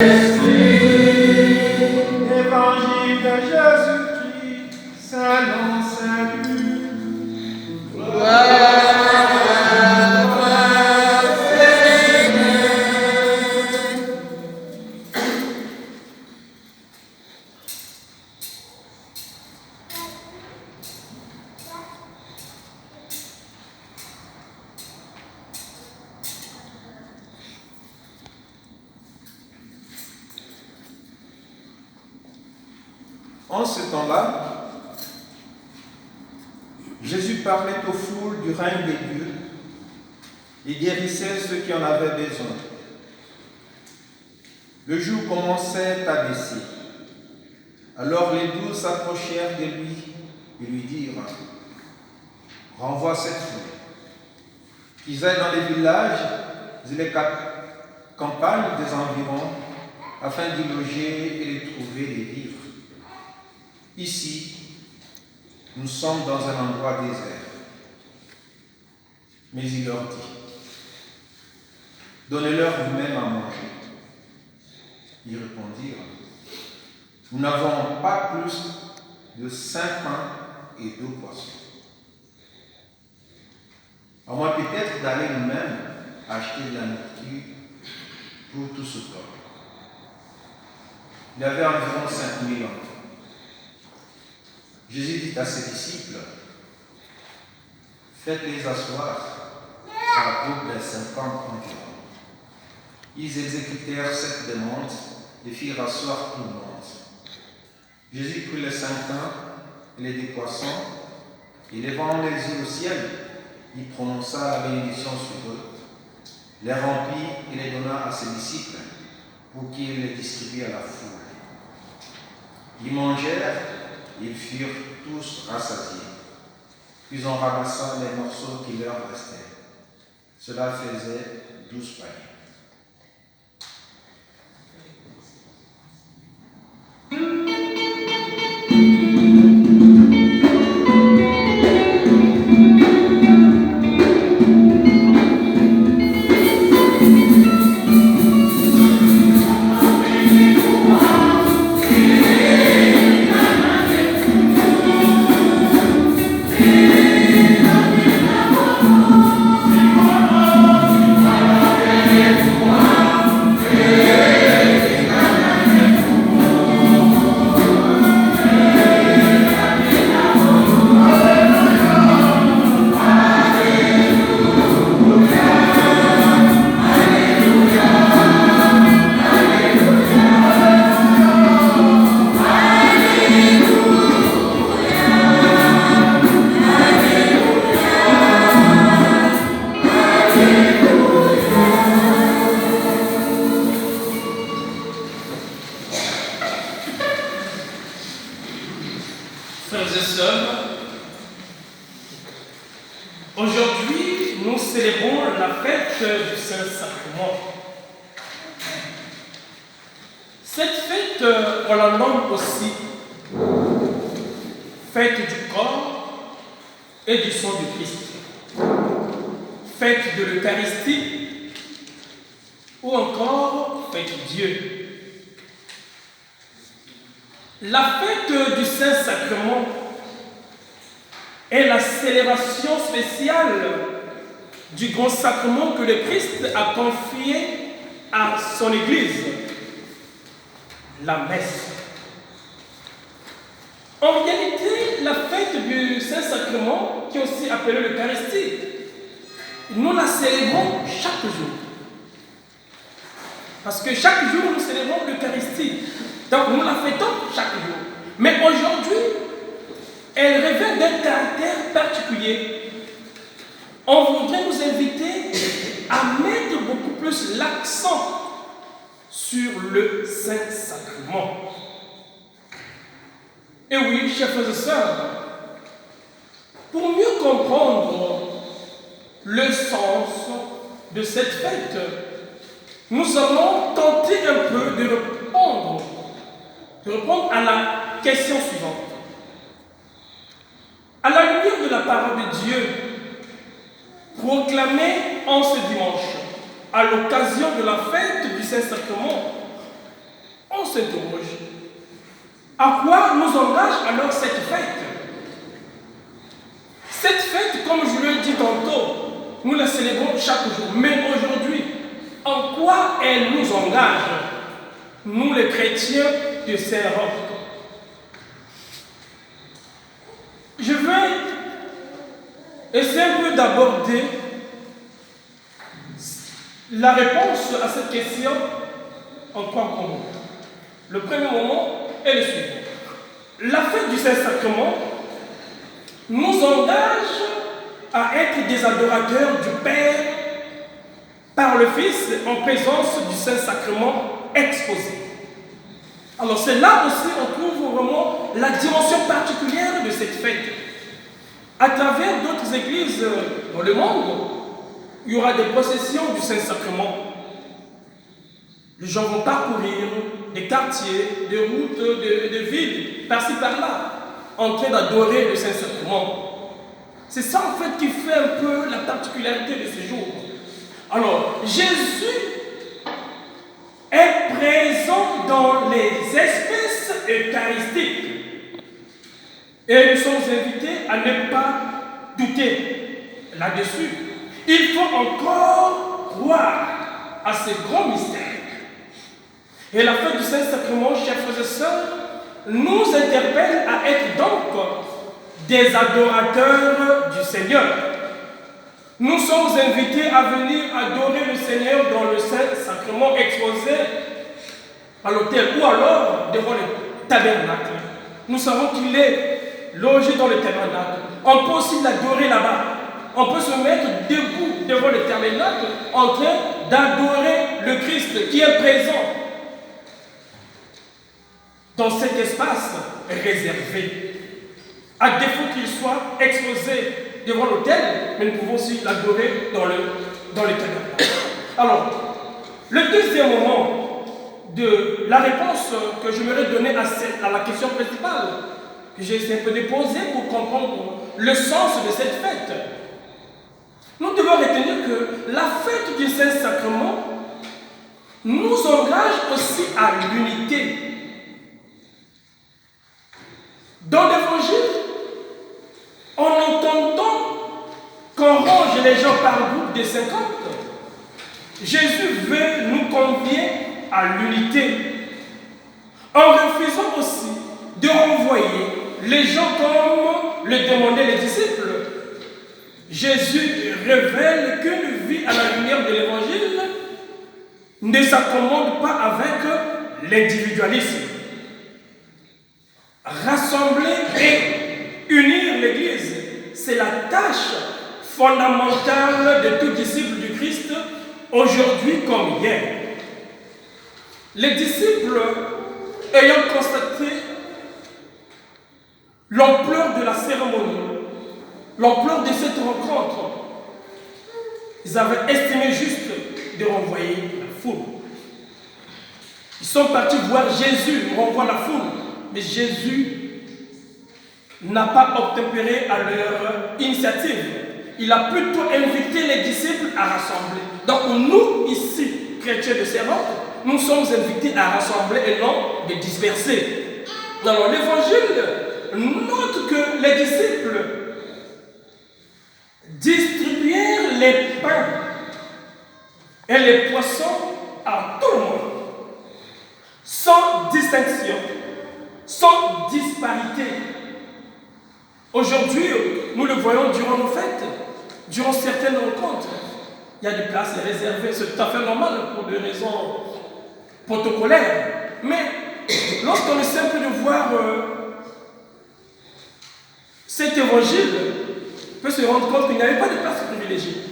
Évangile de Jésus-Christ, selon salut. En ce temps-là, Jésus parlait aux foules du règne des dieux et guérissait ceux qui en avaient besoin. Le jour commençait à baisser. Alors les 12 s'approchèrent de lui et lui dirent : renvoie cette foule, qu'ils aillent dans les villages et les campagnes des environs, afin d'y loger et de trouver des vivres. Ici, nous sommes dans un endroit désert. Mais il leur dit : donnez-leur vous-même à manger. Ils répondirent : nous n'avons pas plus de 5 pains et 2 poissons. À moins peut-être d'aller nous-mêmes acheter de la nourriture pour tout ce peuple. Il y avait environ 5000 hommes. Jésus dit à ses disciples : faites-les asseoir à la coupe des 50 environ. Ils exécutèrent cette demande et firent asseoir tout le monde. Jésus prit les 5 pains et les 2 poissons, et levant les yeux au ciel, il prononça la bénédiction sur eux, les remplit et les donna à ses disciples pour qu'ils les distribuent à la foule. Ils mangèrent, ils furent tous rassasiés. Puis on ramassa les morceaux qui leur restaient. Cela faisait 12 paniers. Frères et sœurs, aujourd'hui nous célébrons la fête du Saint-Sacrement. Cette fête, on la nomme aussi fête du corps et du sang du Christ, fête de l'Eucharistie ou encore fête Dieu. La fête du Saint-Sacrement est la célébration spéciale du grand sacrement que le Christ a confié à son Église, la messe. En réalité, la fête du Saint-Sacrement, qui est aussi appelée l'Eucharistie, nous la célébrons chaque jour. Parce que chaque jour, nous célébrons l'Eucharistie. Donc, nous la fêtons chaque jour. Mais aujourd'hui, elle revêt d'un caractère particulier. On voudrait nous inviter à mettre beaucoup plus l'accent sur le Saint-Sacrement. Et oui, chers frères et sœurs, pour mieux comprendre le sens de cette fête, nous allons tenter un peu de répondre à la question suivante. À la lumière de la parole de Dieu, proclamée en ce dimanche, à l'occasion de la fête du Saint-Sacrement, s'interroge. À quoi nous engage alors cette fête? Cette fête, comme je l'ai dit tantôt, nous la célébrons chaque jour. Mais aujourd'hui, en quoi elle nous engage, nous les chrétiens de Saint-Roch? Je vais essayer un peu d'aborder la réponse à cette question en trois moments. Le premier moment est le suivant. La fête du Saint-Sacrement nous engage à être des adorateurs du Père par le Fils en présence du Saint-Sacrement exposé. Alors c'est là aussi on trouve vraiment la dimension particulière de cette fête. À travers d'autres églises dans le monde, il y aura des processions du Saint-Sacrement. Les gens vont parcourir des quartiers, des routes, des villes, par-ci par-là, en train d'adorer le Saint-Sacrement. C'est ça en fait qui fait un peu la particularité de ce jour. Alors, Jésus est présent dans les espèces eucharistiques. Et nous sommes invités à ne pas douter là-dessus. Il faut encore croire à ces grands mystères. Et la fête du Saint-Sacrement, chers frères et sœurs, nous interpelle à être donc des adorateurs du Seigneur. Nous sommes invités à venir adorer le Seigneur dans le Saint-Sacrement exposé à l'autel ou alors devant le tabernacle. Nous savons qu'il est logé dans le tabernacle. On peut aussi l'adorer là-bas. On peut se mettre debout devant le tabernacle en train d'adorer le Christ qui est présent dans cet espace réservé. À défaut qu'il soit exposé devant l'autel, mais nous pouvons aussi l'adorer dans le tabernacle. Alors, le deuxième moment de la réponse que je m'aurais donnée à la question principale, que j'ai essayé un peu de poser pour comprendre le sens de cette fête. Nous devons retenir que la fête du Saint-Sacrement nous engage aussi à l'unité. Dans l'Évangile, en entendant qu'on range les gens par groupe de 50, Jésus veut nous convier à l'unité, en refusant aussi de renvoyer les gens comme le demandaient les disciples. Jésus révèle qu'une vie à la lumière de l'Évangile ne s'accommode pas avec l'individualisme. Rassembler et unir l'Église, c'est la tâche fondamentale de tout disciple du Christ, aujourd'hui comme hier. Les disciples, ayant constaté l'ampleur de la cérémonie, l'ampleur de cette rencontre, ils avaient estimé juste de renvoyer la foule. Ils sont partis voir Jésus renvoyer la foule, mais Jésus n'a pas obtempéré à leur initiative. Il a plutôt invité les disciples à rassembler. Donc nous, ici, chrétiens de Saint-Roch, nous sommes invités à rassembler et non de disperser. Alors l'Évangile note que les disciples distribuèrent les pains et les poissons à tout le monde, sans distinction, sans disparité. Aujourd'hui, nous le voyons durant nos fêtes, durant certaines rencontres. Il y a des places réservées, c'est tout à fait normal pour des raisons protocolaires. Mais lorsqu'on essaie un peu de voir cet évangile, on peut se rendre compte qu'il n'y avait pas de place privilégiée.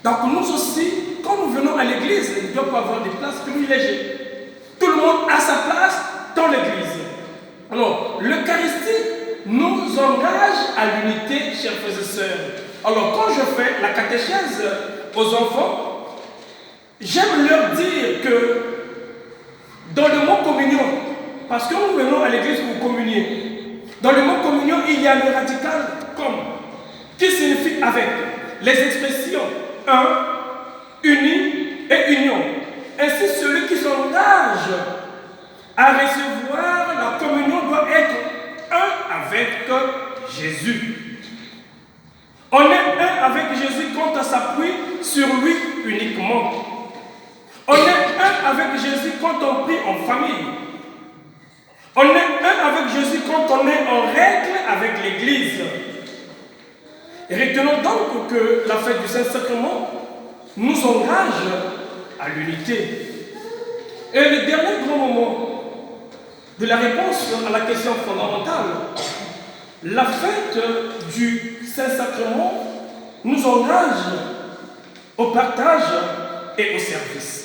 Donc nous aussi, quand nous venons à l'église, il ne doit pas avoir de place privilégiée. Tout le monde a sa place dans l'église. Alors, l'Eucharistie nous engage à l'unité, chers frères et sœurs. Alors, quand je fais la catéchèse aux enfants, j'aime leur dire que dans le mot communion, parce que nous venons à l'église pour communier, dans le mot communion, il y a le radical comme, qui signifie avec les expressions un, uni et union. Ainsi, celui qui s'engage à recevoir la communion doit être un avec Jésus. On est un avec Jésus quand on s'appuie sur lui uniquement. On est un avec Jésus quand on prie en famille. On est un avec Jésus quand on est en règle avec l'Église. Et retenons donc que la fête du Saint-Sacrement nous engage à l'unité. Et le dernier grand moment de la réponse à la question fondamentale, la fête du Saint-Sacrement nous engage au partage et au service.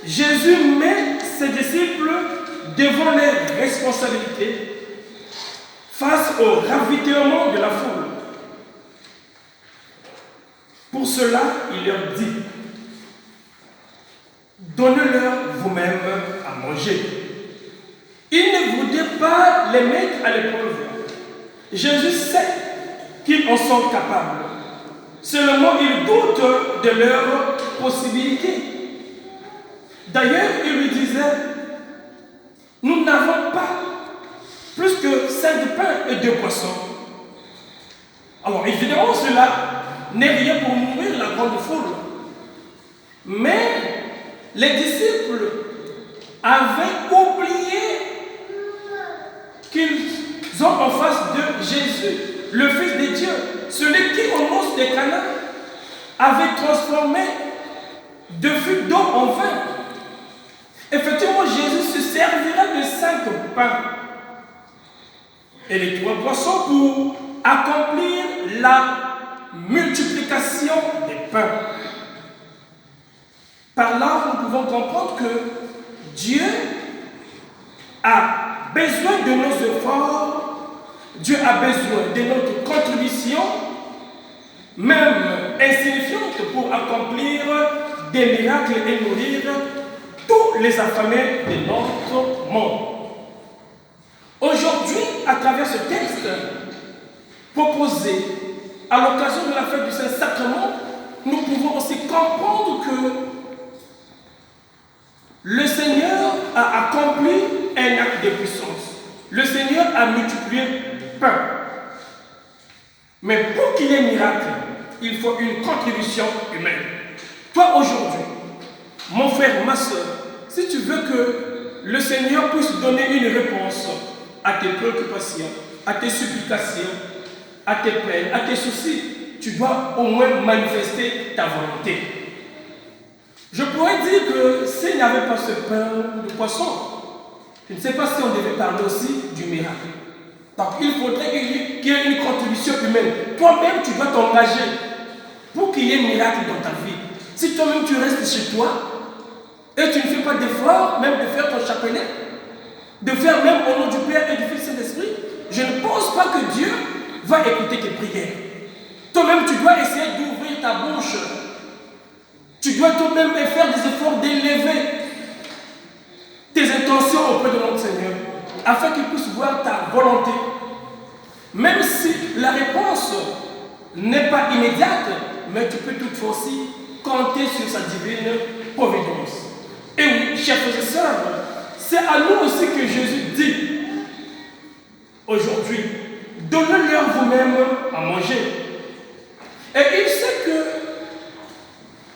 Jésus met ses disciples devant leurs responsabilités face au ravitaillement de la foule. Pour cela, il leur dit: donnez-leur vous-même à manger. Il ne voulait pas les mettre à l'épreuve. Jésus sait qu'ils en sont capables. Seulement, il doute de leurs possibilités. D'ailleurs, il lui disait: nous n'avons pas plus que 5 pains et 2 poissons. Alors, évidemment, cela n'est rien pour nourrir la grande foule. Mais les disciples avaient oublié qu'ils ont en face de Jésus, le Fils de Dieu, celui qui, au nom de Cana, avait transformé de fûts d'eau en vin. Effectivement, Jésus se servira de 5 pains et les 3 poissons pour accomplir la multiplication des pains. Par là, nous pouvons comprendre que Dieu a besoin de nos efforts, Dieu a besoin de notre contribution, même insignifiante, pour accomplir des miracles et nourrir tous les affamés de notre monde. Aujourd'hui, à travers ce texte proposé à l'occasion de la fête du Saint-Sacrement, nous pouvons aussi comprendre que le Seigneur a accompli un acte de puissance. Le Seigneur a multiplié le pain. Mais pour qu'il y ait miracle, il faut une contribution humaine. Toi aujourd'hui, mon frère, ma soeur, si tu veux que le Seigneur puisse donner une réponse à tes préoccupations, à tes supplications, à tes peines, à tes soucis, tu dois au moins manifester ta volonté. Je pourrais dire que s'il n'y avait pas ce pain de poisson, je ne sais pas si on devait parler aussi du miracle. Donc il faudrait qu'il y ait une contribution humaine. Toi-même, tu dois t'engager pour qu'il y ait un miracle dans ta vie. Si toi-même tu restes chez toi et tu ne fais pas d'effort, même de faire ton chapelet, de faire même au nom du Père et du Fils et de l'Esprit, je ne pense pas que Dieu va écouter tes prières. Toi-même, tu dois essayer d'ouvrir ta bouche. Tu dois toi-même faire des efforts d'élever tes intentions auprès de notre Seigneur, afin qu'il puisse voir ta volonté. Même si la réponse n'est pas immédiate, mais tu peux toutefois aussi compter sur sa divine providence. Et oui, chers frères et sœurs, c'est à nous aussi que Jésus dit aujourd'hui: donnez-leur vous-même à manger. Et il sait que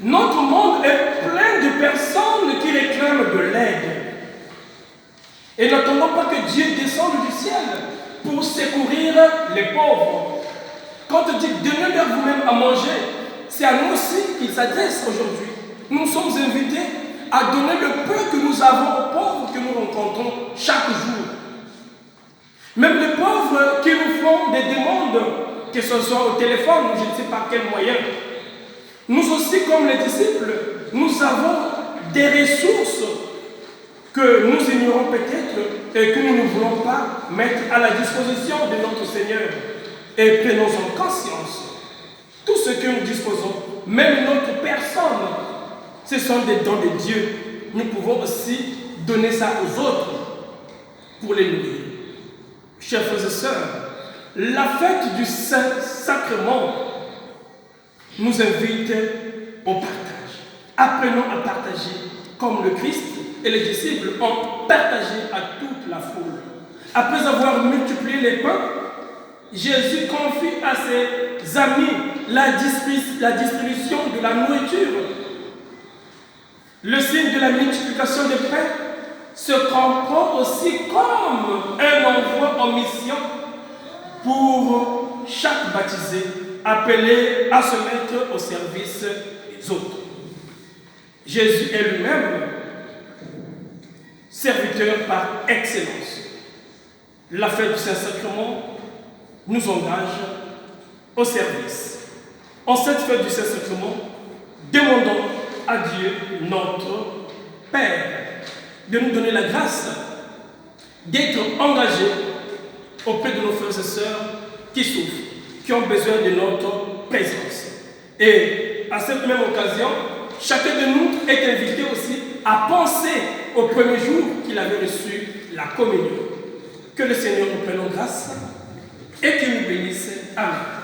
notre monde est plein de personnes qui réclament de l'aide. Et n'attendons pas que Dieu descende du ciel pour secourir les pauvres. Quand on dit donnez-leur vous-même à manger, c'est à nous aussi qu'il s'adresse aujourd'hui. Nous sommes invités à donner le peu que nous avons aux pauvres que nous rencontrons chaque jour. Même les pauvres qui nous font des demandes, que ce soit au téléphone ou je ne sais pas quel moyen. Nous aussi, comme les disciples, nous avons des ressources que nous ignorons peut-être et que nous ne voulons pas mettre à la disposition de notre Seigneur. Et prenons-en conscience. Tout ce que nous disposons, même notre personne, ce sont des dons de Dieu. Nous pouvons aussi donner ça aux autres pour les nourrir. Chers frères et sœurs, la fête du Saint-Sacrement nous invite au partage. Apprenons à partager comme le Christ et les disciples ont partagé à toute la foule. Après avoir multiplié les pains, Jésus confie à ses amis la distribution de la nourriture. Le signe de la multiplication des pains se comprend aussi comme un envoi en mission pour chaque baptisé appelé à se mettre au service des autres. Jésus est lui-même serviteur par excellence. La fête du Saint-Sacrement nous engage au service. En cette fête du Saint-Sacrement, demandons à Dieu, notre Père, de nous donner la grâce d'être engagés auprès de nos frères et sœurs qui souffrent, qui ont besoin de notre présence. Et à cette même occasion, chacun de nous est invité aussi à penser au premier jour qu'il avait reçu la communion. Que le Seigneur nous prenne grâce et qu'il nous bénisse. Amen.